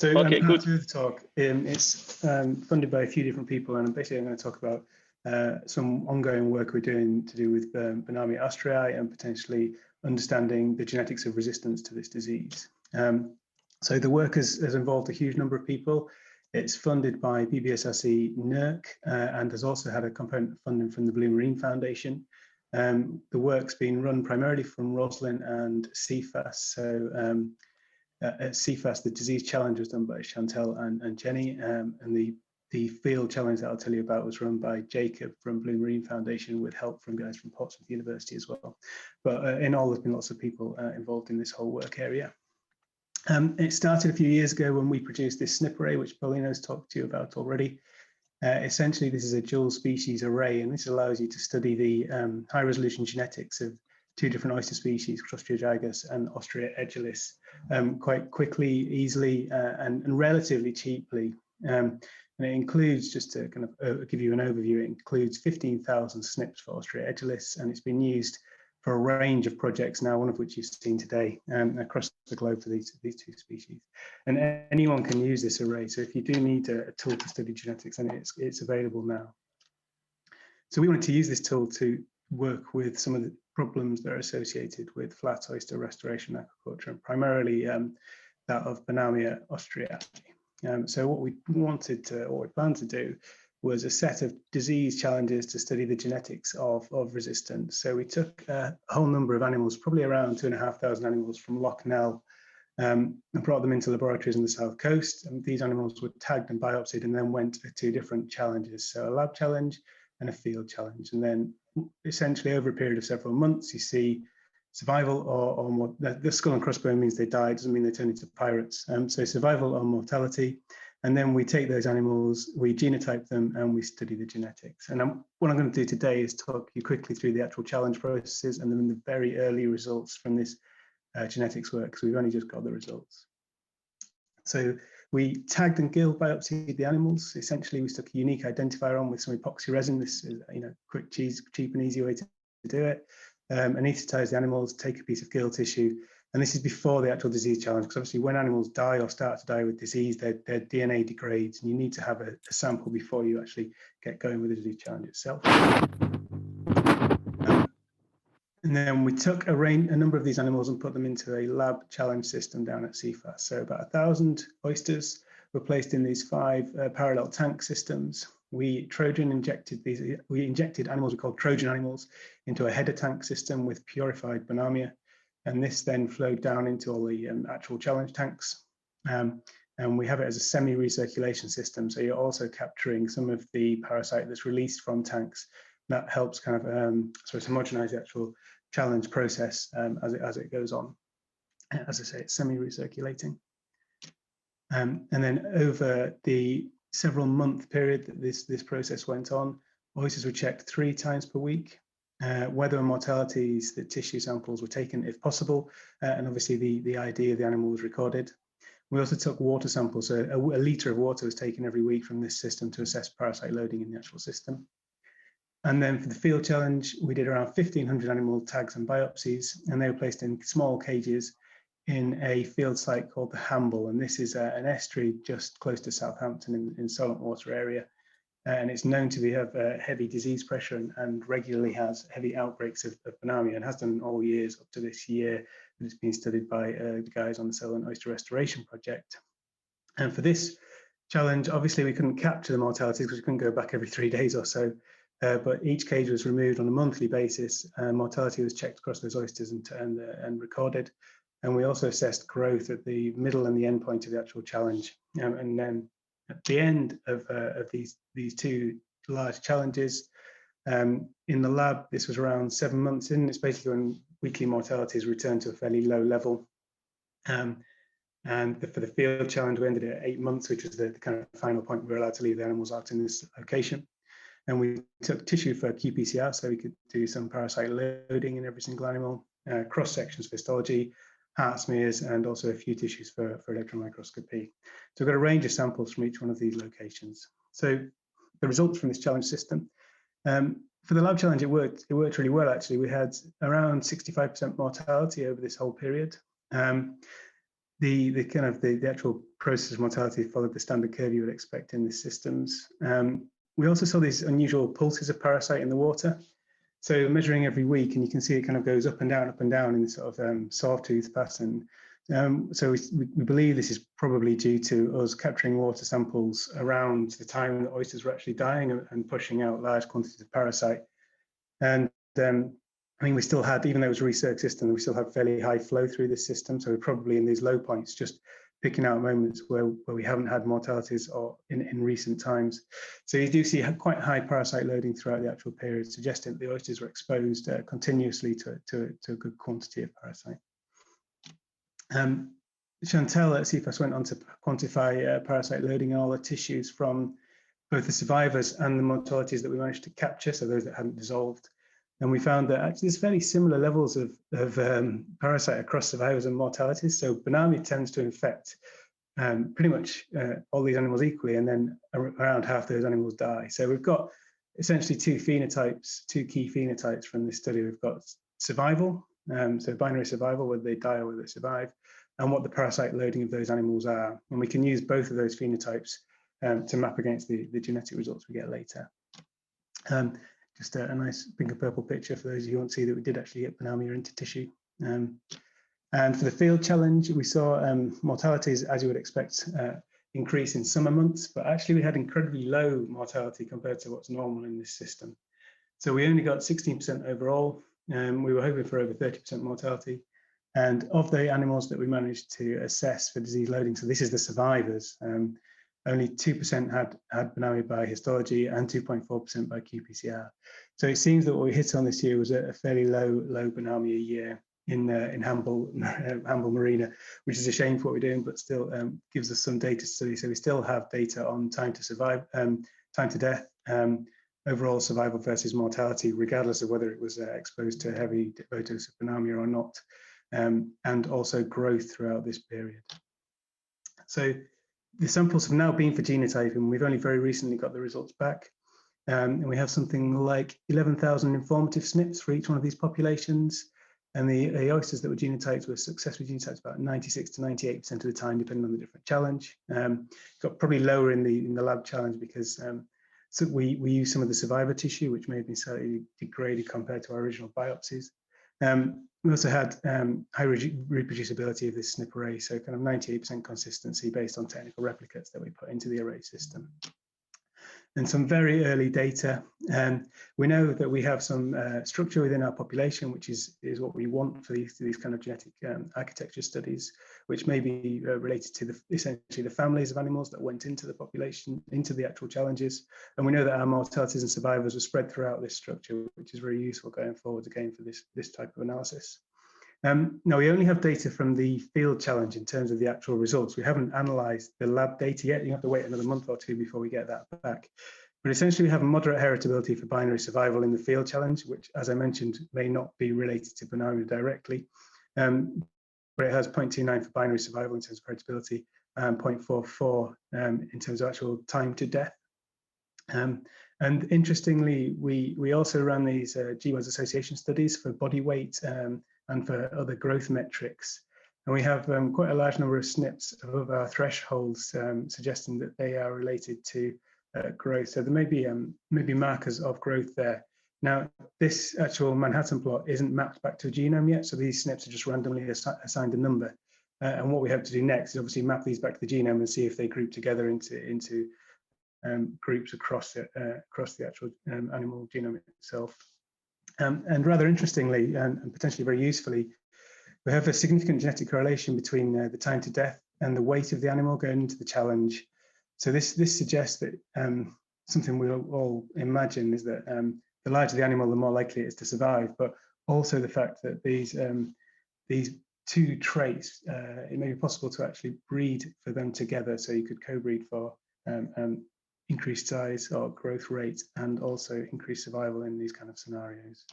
So okay, good. after the talk, it's funded by a few different people, and basically I'm going to talk about some ongoing work we're doing to do with Bonamia ostreae and potentially understanding the genetics of resistance to this disease. So the work has involved a huge number of people. It's funded by BBSRC NERC and has also had a component of funding from the Blue Marine Foundation. The work's been run primarily from Roslin and CFAS. So at CFAS, the disease challenge was done by Chantel and Jenny, and the field challenge that I'll tell you about was run by Jacob from Blue Marine Foundation with help from guys from Portsmouth University as well. But in all, there's been lots of people involved in this whole work area. It started a few years ago when we produced this SNP array, which Paulina's talked to you about already. Essentially, this is a dual species array, and this allows you to study the high resolution genetics of two different oyster species, Ostrea gigas and Ostrea edulis, quite quickly, easily, and relatively cheaply. And it includes, just to kind of give you an overview, it includes 15,000 SNPs for Ostrea edulis, and it's been used for a range of projects now, one of which you've seen today, across the globe for these two species. And anyone can use this array. So if you do need a tool to study genetics, then it's available now. So we wanted to use this tool to work with some of the problems that are associated with flat oyster restoration aquaculture, and primarily that of Bonamia ostreae. So what we wanted to, or we planned to do, was a set of disease challenges to study the genetics of resistance. So we took a whole number of animals, probably around 2,500 animals from Loch Nell, and brought them into laboratories on the south coast. And these animals were tagged and biopsied and then went to two different challenges. So a lab challenge and a field challenge. And then essentially over a period of several months, you see survival or more, the skull and crossbone means they die, it doesn't mean they turn into pirates. So survival or mortality. And then we take those animals, we genotype them, and we study the genetics. And what I'm going to do today is talk you quickly through the actual challenge processes and then the very early results from this genetics work, because we've only just got the results. So we tagged and gill biopsied the animals. Essentially, we stuck a unique identifier on with some epoxy resin. This is, quick, cheap and easy way to do it. Anesthetize the animals, take a piece of gill tissue. And this is before the actual disease challenge, because obviously when animals die or start to die with disease, their DNA degrades, and you need to have a sample before you actually get going with the disease challenge itself. And then we took a number of these animals and put them into a lab challenge system down at CFAS. So about 1,000 oysters were placed in these 5 parallel tank systems. We injected animals we called Trojan animals into a header tank system with purified Bonamia. And this then flowed down into all the actual challenge tanks. And we have it as a semi-recirculation system. So you're also capturing some of the parasite that's released from tanks. That helps kind of sort of homogenize the actual challenge process as it goes on. As I say, it's semi-recirculating. And then over the several month period that this process went on, oysters were checked 3 times per week. Whether and mortalities, the tissue samples were taken if possible, and obviously the ID of the animal was recorded. We also took water samples, so a litre of water was taken every week from this system to assess parasite loading in the actual system. And then for the field challenge, we did around 1,500 animal tags and biopsies, and they were placed in small cages in a field site called the Hamble, and this is an estuary just close to Southampton in Solent Water area. And it's known to have heavy disease pressure and regularly has heavy outbreaks of Bonamia, and has done all years up to this year. And it's been studied by the guys on the Solent Oyster Restoration Project. And for this challenge, obviously we couldn't capture the mortalities because we couldn't go back every 3 days or so. But each cage was removed on a monthly basis, and mortality was checked across those oysters and recorded. And we also assessed growth at the middle and the end point of the actual challenge. And then at the end of these 2 large challenges, in the lab, this was around 7 months in. It's basically when weekly mortalities returned to a fairly low level. And for the field challenge, we ended at 8 months, which was the kind of final point we were allowed to leave the animals out in this location. And we took tissue for qPCR, so we could do some parasite loading in every single animal, cross sections for histology, heart smears, and also a few tissues for electron microscopy. So we've got a range of samples from each one of these locations. So the results from this challenge system, for the lab challenge, it worked really well, actually. We had around 65% mortality over this whole period. the kind of the actual process of mortality followed the standard curve you would expect in these systems. We also saw these unusual pulses of parasite in the water. So measuring every week, and you can see it kind of goes up and down in this sort of sawtooth pattern. So we believe this is probably due to us capturing water samples around the time that oysters were actually dying and pushing out large quantities of parasite. And I mean, we still had, even though it was a recirc system, we still had fairly high flow through this system. So we're probably in these low points, just picking out moments where we haven't had mortalities or in recent times. So you do see quite high parasite loading throughout the actual period, suggesting that the oysters were exposed continuously to a good quantity of parasite. Chantal at CFAS went on to quantify parasite loading in all the tissues from both the survivors and the mortalities that we managed to capture, so those that hadn't dissolved. And we found that actually there's fairly similar levels of parasite across survivors and mortalities. So Bonamia tends to infect pretty much all these animals equally, and then around half those animals die. So we've got essentially two key phenotypes from this study. We've got survival, so binary survival, whether they die or whether they survive, and what the parasite loading of those animals are. And we can use both of those phenotypes to map against the genetic results we get later. Just a nice pink and purple picture for those of you who want to see that we did actually get Bonamia into tissue. And for the field challenge, we saw mortalities, as you would expect, increase in summer months, but actually we had incredibly low mortality compared to what's normal in this system. So we only got 16% overall. We were hoping for over 30% mortality. And of the animals that we managed to assess for disease loading, so this is the survivors, only 2% had Bonamia by histology and 2.4% by qPCR. So it seems that what we hit on this year was a fairly low Bonamia year in Hamble Marina, which is a shame for what we're doing, but still gives us some data to study. So we still have data on time to survive, time to death, overall survival versus mortality, regardless of whether it was exposed to heavy dose of Bonamia or not, and also growth throughout this period. So the samples have now been for genotyping. We've only very recently got the results back. And we have something like 11,000 informative SNPs for each one of these populations. And the oysters that were genotyped were successfully genotyped about 96 to 98% of the time, depending on the different challenge. Got probably lower in the lab challenge because so we used some of the survivor tissue, which may have been slightly degraded compared to our original biopsies. We also had high reproducibility of this SNP array, so kind of 98% consistency based on technical replicates that we put into the array system. And some very early data. We know that we have some structure within our population, which is what we want for these kind of genetic architecture studies, which may be related to essentially the families of animals that went into the population, into the actual challenges. And we know that our mortalities and survivors were spread throughout this structure, which is very useful going forward again for this type of analysis. Now, we only have data from the field challenge in terms of the actual results. We haven't analysed the lab data yet. You have to wait another month or two before we get that back. But essentially, we have a moderate heritability for binary survival in the field challenge, which, as I mentioned, may not be related to Bonamia directly. But it has 0.29 for binary survival in terms of heritability and 0.44 in terms of actual time to death. And interestingly, we also ran these G1's association studies for body weight and for other growth metrics. And we have quite a large number of SNPs above our thresholds, suggesting that they are related to growth. So there may be markers of growth there. Now, this actual Manhattan plot isn't mapped back to a genome yet, so these SNPs are just randomly assigned a number. And what we hope to do next is obviously map these back to the genome and see if they group together into groups across the actual animal genome itself. And rather interestingly, and potentially very usefully, we have a significant genetic correlation between the time to death and the weight of the animal going into the challenge. So this suggests that something we'll all imagine is that the larger the animal, the more likely it is to survive, but also the fact that these two traits, it may be possible to actually breed for them together. So you could co-breed for increased size or growth rate and also increased survival in these kind of scenarios.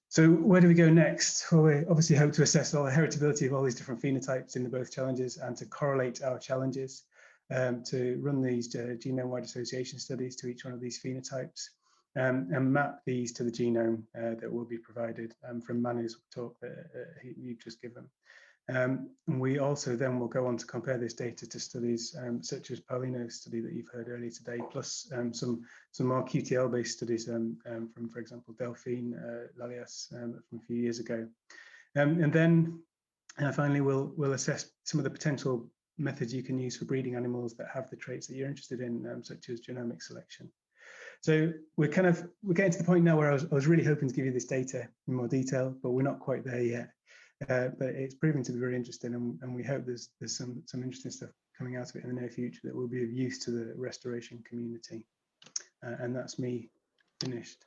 So where do we go next? Well, we obviously hope to assess all the heritability of all these different phenotypes in the both challenges and to correlate our challenges, to run these genome-wide association studies to each one of these phenotypes, and map these to the genome that will be provided from Manu's talk that you've just given. And we also then will go on to compare this data to studies such as Paulino's study that you've heard earlier today, plus some more QTL-based studies from, for example, Delphine Lalias from a few years ago. And then finally, we'll assess some of the potential methods you can use for breeding animals that have the traits that you're interested in, such as genomic selection. So we're getting to the point now where I was really hoping to give you this data in more detail, but we're not quite there yet. But it's proving to be very interesting, and we hope there's some interesting stuff coming out of it in the near future that will be of use to the restoration community. And that's me finished.